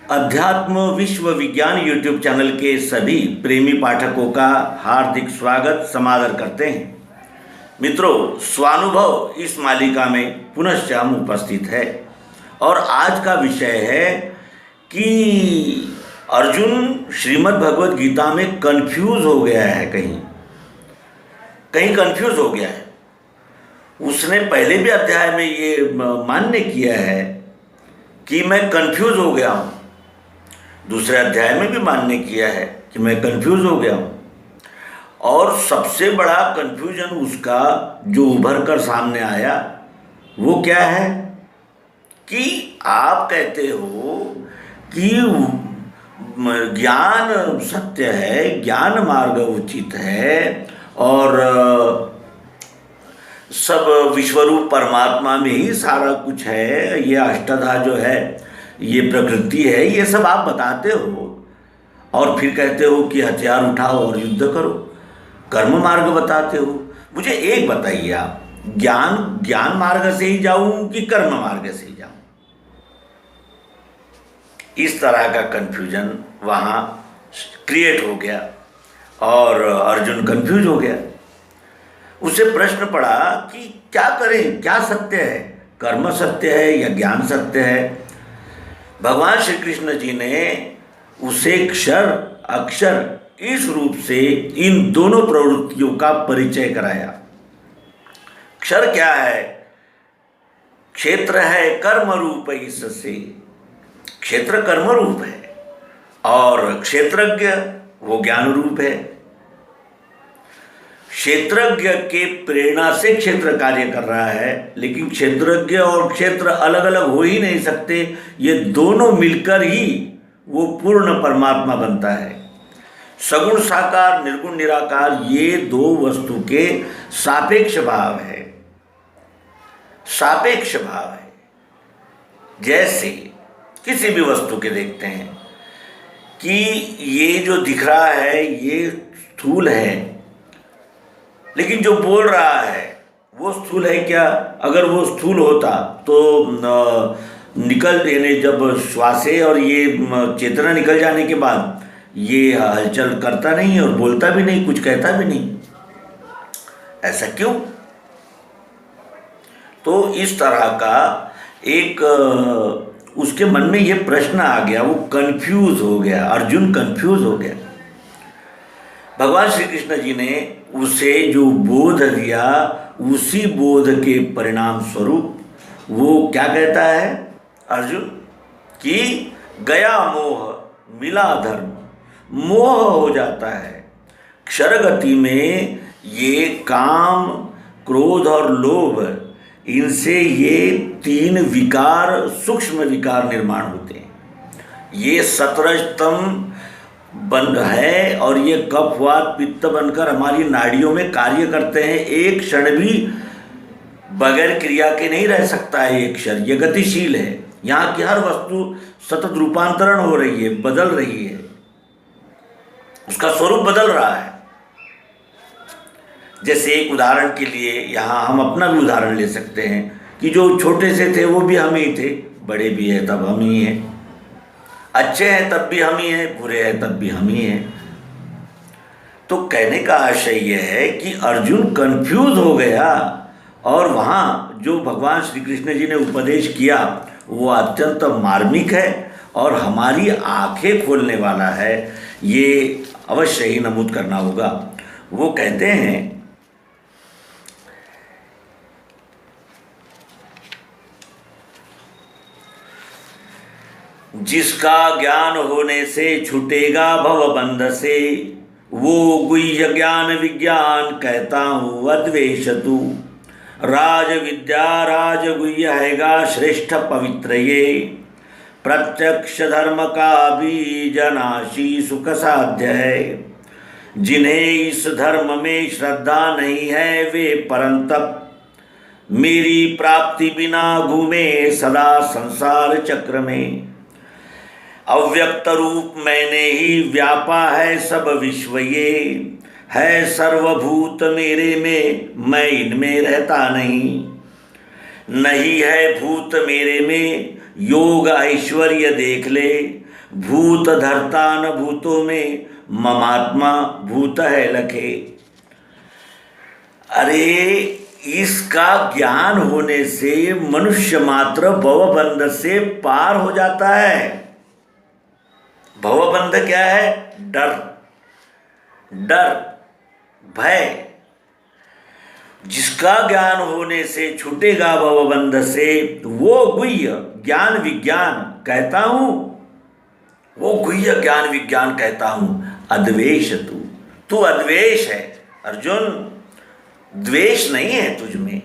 अध्यात्म विश्व विज्ञान यूट्यूब चैनल के सभी प्रेमी पाठकों का हार्दिक स्वागत समादर करते हैं। मित्रों, स्वानुभव इस मालिका में पुनश्च हम उपस्थित है और आज का विषय है कि अर्जुन श्रीमद् भगवद गीता में कंफ्यूज हो गया है। कहीं कंफ्यूज हो गया है। उसने पहले भी अध्याय में ये मान्य किया है कि मैं कंफ्यूज हो गया हूँ। दूसरे अध्याय में भी मान्य किया है कि मैं कंफ्यूज हो गया हूँ। और सबसे बड़ा कंफ्यूजन उसका जो उभर कर सामने आया वो क्या है कि आप कहते हो कि ज्ञान सत्य है, ज्ञान मार्ग उचित है और सब विश्वरूप परमात्मा में ही सारा कुछ है। ये अष्टधा जो है, ये प्रकृति है, ये सब आप बताते हो और फिर कहते हो कि हथियार उठाओ और युद्ध करो, कर्म मार्ग बताते हो। मुझे एक बताइए, आप ज्ञान मार्ग से ही जाऊं कि कर्म मार्ग से ही जाऊं? इस तरह का कंफ्यूजन वहां क्रिएट हो गया और अर्जुन कंफ्यूज हो गया। उसे प्रश्न पड़ा कि क्या करें, क्या सत्य है, कर्म सत्य है या ज्ञान सत्य है? भगवान श्री कृष्ण जी ने उसे क्षर अक्षर इस रूप से इन दोनों प्रवृत्तियों का परिचय कराया। क्षर क्या है? क्षेत्र है कर्म रूप, इससे क्षेत्र कर्म रूप है और क्षेत्रज्ञ वो ज्ञान रूप है। क्षेत्रज्ञ के प्रेरणा से क्षेत्र कार्य कर रहा है, लेकिन क्षेत्रज्ञ और क्षेत्र अलग अलग हो ही नहीं सकते। ये दोनों मिलकर ही वो पूर्ण परमात्मा बनता है। सगुण साकार, निर्गुण निराकार, ये दो वस्तु के सापेक्ष भाव है। सापेक्ष भाव है। जैसे किसी भी वस्तु के देखते हैं कि ये जो दिख रहा है ये स्थूल है, लेकिन जो बोल रहा है वो स्थूल है क्या? अगर वो स्थूल होता तो यानी जब श्वासे और ये चेतना निकल जाने के बाद ये हलचल करता नहीं और बोलता भी नहीं, कुछ कहता भी नहीं। ऐसा क्यों? तो इस तरह का एक उसके मन में ये प्रश्न आ गया, वो कंफ्यूज हो गया, अर्जुन कंफ्यूज हो गया। भगवान श्री कृष्ण जी ने उसे जो बोध दिया, उसी बोध के परिणाम स्वरूप वो क्या कहता है अर्जुन कि गया मोह मिला धर्म। मोह हो जाता है क्षरगति में। ये काम, क्रोध और लोभ, इनसे ये तीन विकार, सूक्ष्म विकार निर्माण होते हैं। ये सतरजतम बन है और ये कफ वात पित्त बनकर हमारी नाड़ियों में कार्य करते हैं। एक क्षण भी बगैर क्रिया के नहीं रह सकता है। एक क्षण ये गतिशील है। यहाँ की हर वस्तु सतत रूपांतरण हो रही है, बदल रही है, उसका स्वरूप बदल रहा है। जैसे एक उदाहरण के लिए यहाँ हम अपना भी उदाहरण ले सकते हैं कि जो छोटे से थे वो भी हम ही थे, बड़े भी हैं तब हम ही हैं, अच्छे हैं तब भी हम ही हैं, बुरे हैं तब भी हम ही हैं। तो कहने का आशय यह है कि अर्जुन कंफ्यूज हो गया और वहाँ जो भगवान श्री कृष्ण जी ने उपदेश किया वो अत्यंत मार्मिक है और हमारी आंखें खोलने वाला है। ये अवश्य ही नमूद करना होगा। वो कहते हैं जिसका ज्ञान होने से छूटेगा भवबंध से, वो गुह्य ज्ञान विज्ञान कहता हूँ अद्वेषतु। राज विद्या राज गुह्य हैगा श्रेष्ठ पवित्र ये, प्रत्यक्ष धर्म का बीज नाशी सुख साध्य है। जिन्हें इस धर्म में श्रद्धा नहीं है वे परंतप मेरी प्राप्ति बिना घूमे सदा संसार चक्र में। अव्यक्त रूप मैंने ही व्यापा है सब विश्व, ये है सर्वभूत मेरे में, मैं इनमें रहता नहीं। नहीं है भूत मेरे में, योग ऐश्वर्य देख ले, भूत धरता न भूतों में, ममात्मा भूत है लखे। अरे इसका ज्ञान होने से मनुष्य मात्र भवबंध से पार हो जाता है। भवबंध क्या है? डर, डर, भय। जिसका ज्ञान होने से छूटेगा भवबंध से, वो गुह्य ज्ञान विज्ञान कहता हूं, वो गुह्य ज्ञान विज्ञान कहता हूं। अद्वेष तू अद्वेष है अर्जुन, द्वेष नहीं है तुझ में,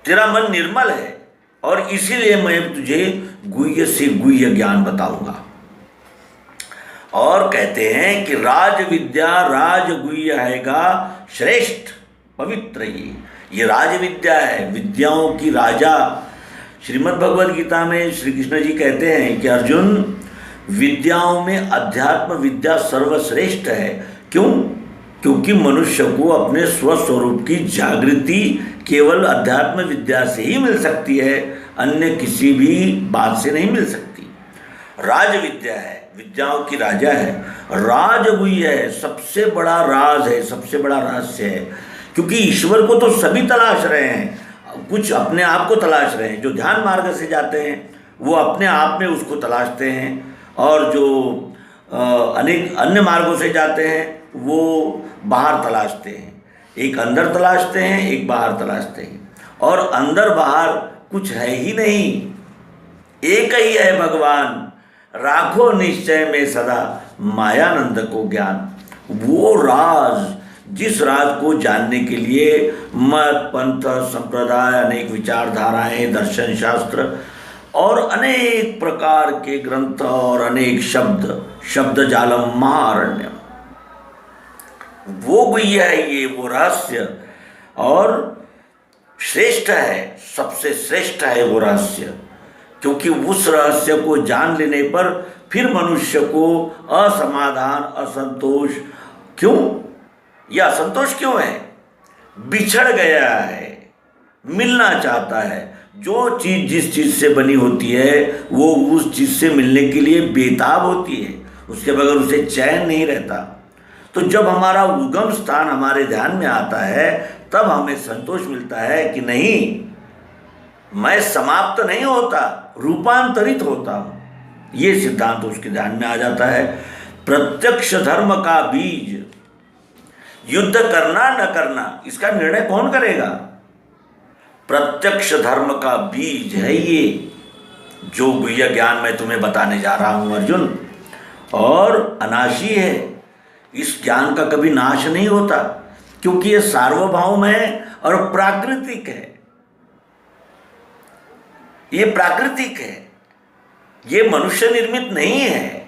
तेरा मन निर्मल है, और इसीलिए मैं तुझे गुह्य से गुह्य ज्ञान बताऊंगा। और कहते हैं कि राज विद्या राज गुह्य हैगा श्रेष्ठ पवित्र। ये राज विद्या है, विद्याओं की राजा। श्रीमद् भगवद गीता में श्री कृष्ण जी कहते हैं कि अर्जुन, विद्याओं में अध्यात्म विद्या सर्वश्रेष्ठ है। क्यों? क्योंकि मनुष्य को अपने स्वस्वरूप की जागृति केवल अध्यात्म विद्या से ही मिल सकती है, अन्य किसी भी बात से नहीं मिल सकती। राज विद्या है, विद्याओं की राजा है। राज गुह्य है, सबसे बड़ा राज है, सबसे बड़ा रहस्य है। क्योंकि ईश्वर को तो सभी तलाश रहे हैं, कुछ अपने आप को तलाश रहे हैं। जो ध्यान मार्ग से जाते हैं वो अपने आप में उसको तलाशते हैं, और जो अनेक अन्य मार्गों से जाते हैं वो बाहर तलाशते हैं। एक अंदर तलाशते हैं, एक बाहर तलाशते हैं, और अंदर बाहर कुछ है ही नहीं, एक ही है भगवान। राखो निश्चय में सदा मायानंद को ज्ञान। वो राज, जिस राज को जानने के लिए मत, पंथ, संप्रदाय, अनेक विचारधाराएं, दर्शन शास्त्र और अनेक प्रकार के ग्रंथ और अनेक शब्द जालम महारण्य, वो गुह्य है ये, वो रहस्य, और श्रेष्ठ है, सबसे श्रेष्ठ है वो रहस्य। क्योंकि उस रहस्य को जान लेने पर फिर मनुष्य को असमाधान, असंतोष, क्यों? यह असंतोष क्यों है? बिछड़ गया है, मिलना चाहता है। जो चीज़ जिस चीज़ से बनी होती है वो उस चीज़ से मिलने के लिए बेताब होती है, उसके बगैर उसे चैन नहीं रहता। तो जब हमारा उगम स्थान हमारे ध्यान में आता है तब हमें संतोष मिलता है कि नहीं, मैं समाप्त नहीं होता, रूपांतरित होता हूँ। ये सिद्धांत उसके ध्यान में आ जाता है। प्रत्यक्ष धर्म का बीज, युद्ध करना न करना, इसका निर्णय कौन करेगा? प्रत्यक्ष धर्म का बीज है ये, जो गुह्य ज्ञान मैं तुम्हें बताने जा रहा हूं अर्जुन, और अनाशी है। इस ज्ञान का कभी नाश नहीं होता, क्योंकि ये सार्वभौम है और प्राकृतिक है। ये प्राकृतिक है, ये मनुष्य निर्मित नहीं है,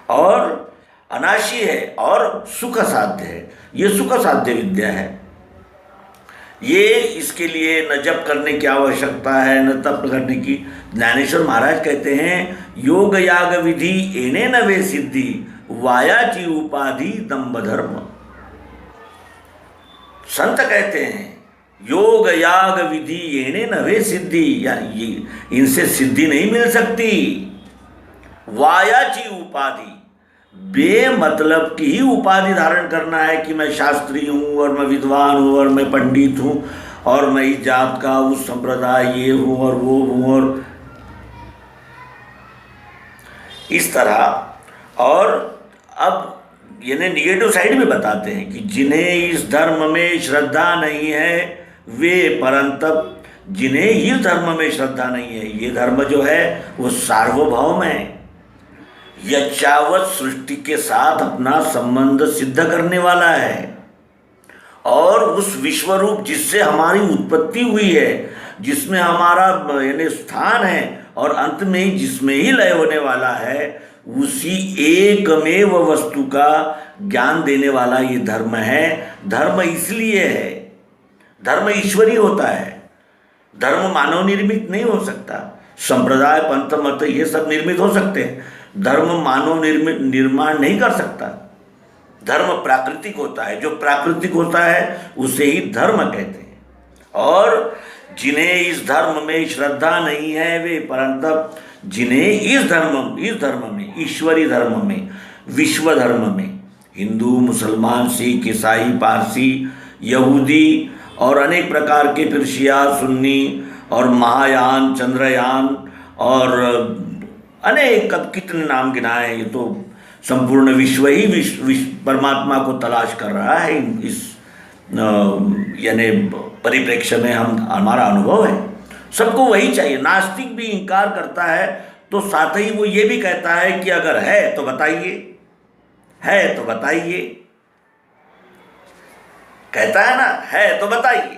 और अनाशी है, और सुख साध्य है। ये सुख साध्य विद्या है। ये इसके लिए न जप करने की आवश्यकता है, न तप करने की। ज्ञानेश्वर महाराज कहते हैं, योग याग विधि एने न वे सिद्धि, वायाची उपाधि दंभ धर्म। संत कहते हैं योग याग विधि एने न वे सिद्धि, या इनसे सिद्धि नहीं मिल सकती। वायाची उपाधि, बेमतलब की ही उपाधि धारण करना है कि मैं शास्त्री हूँ और मैं विद्वान हूँ और मैं पंडित हूँ और मैं इस जात का, उस संप्रदाय, ये हूँ और वो हूँ, और इस तरह। और अब यानी निगेटिव साइड में बताते हैं कि जिन्हें इस धर्म में श्रद्धा नहीं है वे परंतप, जिन्हें इस धर्म में श्रद्धा नहीं है, ये धर्म जो है वो सार्वभौम है, यच्चावत सृष्टि के साथ अपना संबंध सिद्ध करने वाला है, और उस विश्वरूप जिससे हमारी उत्पत्ति हुई है, जिसमें हमारा यानी स्थान है, और अंत में जिसमें ही लय होने वाला है, उसी एकमेव वस्तु का ज्ञान देने वाला ये धर्म है। धर्म इसलिए है, धर्म ईश्वरी होता है, धर्म मानव निर्मित नहीं हो सकता। संप्रदाय, पंथ, मत ये सब निर्मित हो सकते हैं, धर्म मानव निर्माण नहीं कर सकता। धर्म प्राकृतिक होता है, जो प्राकृतिक होता है उसे ही धर्म कहते हैं। और जिन्हें इस धर्म में श्रद्धा नहीं है वे परंतप, जिन्हें इस धर्म में, ईश्वरी धर्म में, विश्व धर्म में, हिंदू, मुसलमान, सिख, ईसाई, पारसी, यहूदी और अनेक प्रकार के, फिर शिया, सुन्नी और महायान, चंद्रयान और अनेक, अब कितने नाम गिनाए, ये तो संपूर्ण विश्व ही विश्व परमात्मा को तलाश कर रहा है। इस यानी परिप्रेक्ष्य में हमारा अनुभव है, सबको वही चाहिए। नास्तिक भी इनकार करता है तो साथ ही वो ये भी कहता है कि अगर है तो बताइए, है तो बताइए, कहता है ना, है तो बताइए।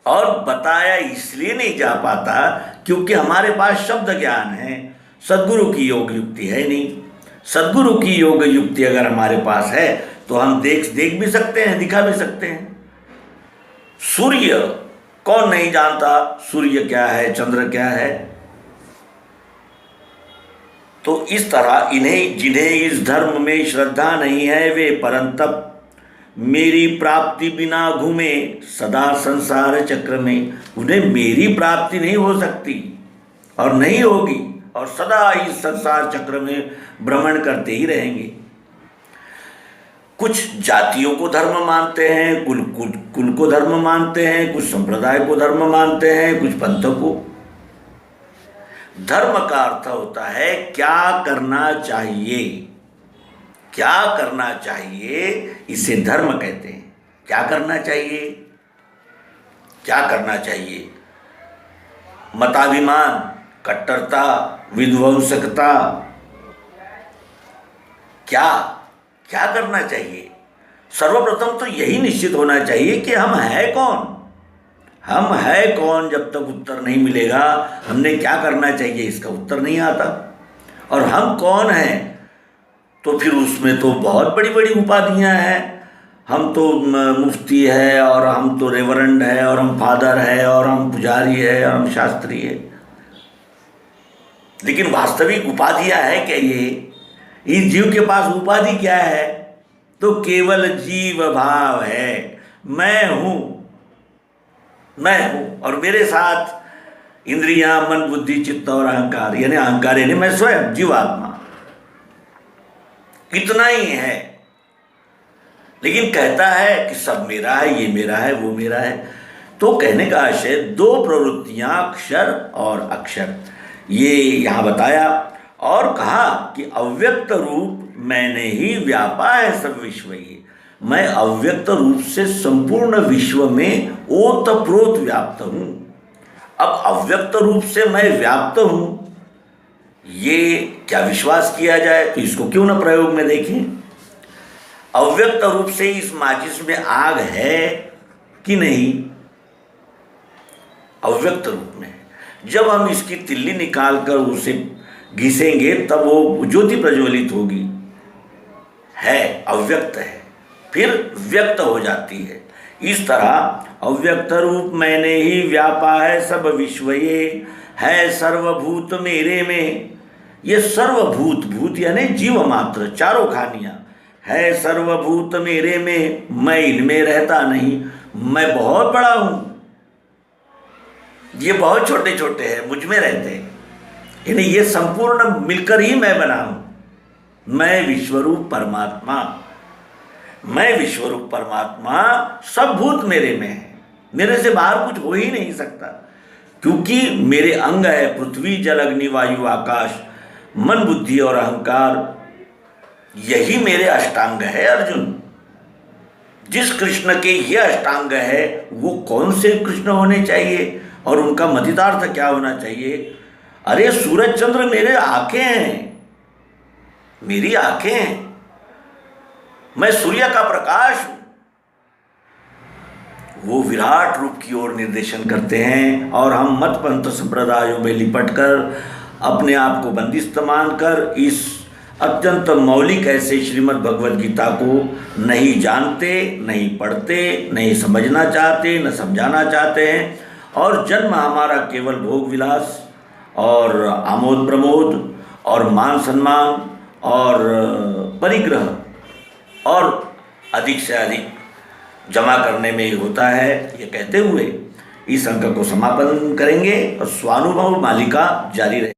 और बताया इसलिए नहीं जा पाता क्योंकि हमारे पास शब्द ज्ञान है, सद्गुरु की योग युक्ति है नहीं। सद्गुरु की योग युक्ति अगर हमारे पास है तो हम देख भी सकते हैं, दिखा भी सकते हैं। सूर्य कौन नहीं जानता सूर्य क्या है, चंद्र क्या है। तो इस तरह जिन्हें इस धर्म में श्रद्धा नहीं है वे परंतप मेरी प्राप्ति बिना घूमे सदा संसार चक्र में। उन्हें मेरी प्राप्ति नहीं हो सकती और नहीं होगी, और सदा इस संसार चक्र में भ्रमण करते ही रहेंगे। कुछ जातियों को धर्म मानते हैं, कुल को धर्म मानते हैं, कुछ संप्रदाय को धर्म मानते हैं, कुछ पंथ को। धर्म का अर्थ होता है क्या करना चाहिए, क्या करना चाहिए, इसे धर्म कहते हैं। क्या करना चाहिए, क्या करना चाहिए? मताभिमान, कट्टरता, विध्वंसकता, क्या क्या करना चाहिए? सर्वप्रथम तो यही निश्चित होना चाहिए कि हम है कौन। हम है कौन जब तक उत्तर नहीं मिलेगा, हमने क्या करना चाहिए इसका उत्तर नहीं आता। और हम कौन हैं तो फिर उसमें तो बहुत बड़ी बड़ी उपाधियां हैं। हम तो मुफ्ती है, और हम तो रेवरेंड है, और हम फादर है, और हम पुजारी है, और हम शास्त्री है। लेकिन वास्तविक उपाधियां है क्या ये? इस जीव के पास उपाधि क्या है? तो केवल जीव भाव है। मैं हूं, मैं हूं, और मेरे साथ इंद्रियां, मन, बुद्धि, चित्त और अहंकार, यानी अहंकार यानी मैं स्वयं जीवात्मा, इतना ही है। लेकिन कहता है कि सब मेरा है, ये मेरा है, वो मेरा है। तो कहने का आशय दो प्रवृत्तियां, अक्षर और अक्षर, ये यहां बताया। और कहा कि अव्यक्त रूप मैंने ही व्यापा है सब विश्व ये। मैं अव्यक्त रूप से संपूर्ण विश्व में ओतप्रोत व्याप्त हूं। अब अव्यक्त रूप से मैं व्याप्त हूं, ये क्या विश्वास किया जाए? तो इसको क्यों ना प्रयोग में देखें। अव्यक्त रूप से इस माचिस में आग है कि नहीं? अव्यक्त रूप में जब हम इसकी तिल्ली निकालकर उसे घिसेंगे तब वो ज्योति प्रज्वलित होगी। है, अव्यक्त है, फिर व्यक्त हो जाती है। इस तरह अव्यक्त रूप मैंने ही व्यापा है सब विश्व ये, है सर्वभूत मेरे में। ये सर्वभूत, भूत यानी जीव मात्र, चारों खानियां, है सर्वभूत मेरे में, मैं इनमें रहता नहीं। मैं बहुत बड़ा हूं, ये बहुत छोटे छोटे हैं, मुझ में रहते हैं। यानी ये संपूर्ण मिलकर ही मैं बना हूं। मैं विश्वरूप परमात्मा, मैं विश्वरूप परमात्मा, सब भूत मेरे में है। मेरे से बाहर कुछ हो ही नहीं सकता, क्योंकि मेरे अंग है पृथ्वी, जल, अग्नि, वायु, आकाश, मन, बुद्धि और अहंकार। यही मेरे अष्टांग है अर्जुन। जिस कृष्ण के ये अष्टांग है वो कौन से कृष्ण होने चाहिए और उनका मतितार्थ क्या होना चाहिए? अरे सूरज चंद्र मेरे आंखें हैं, मेरी आंखें हैं, मैं सूर्य का प्रकाश हूं। वो विराट रूप की ओर निर्देशन करते हैं और हम मत पंथ संप्रदायों में लिपटकर अपने आप को बंदिस्त मानकर इस अत्यंत मौलिक ऐसे श्रीमद् भगवद गीता को नहीं जानते, नहीं पढ़ते, नहीं समझना चाहते, न समझाना चाहते हैं। और जन्म हमारा केवल भोग विलास और आमोद प्रमोद और मान सम्मान और परिग्रह और अधिक से अधिक जमा करने में ही होता है। ये कहते हुए इस अंक को समापन करेंगे और स्वानुभव मालिका जारी रहे।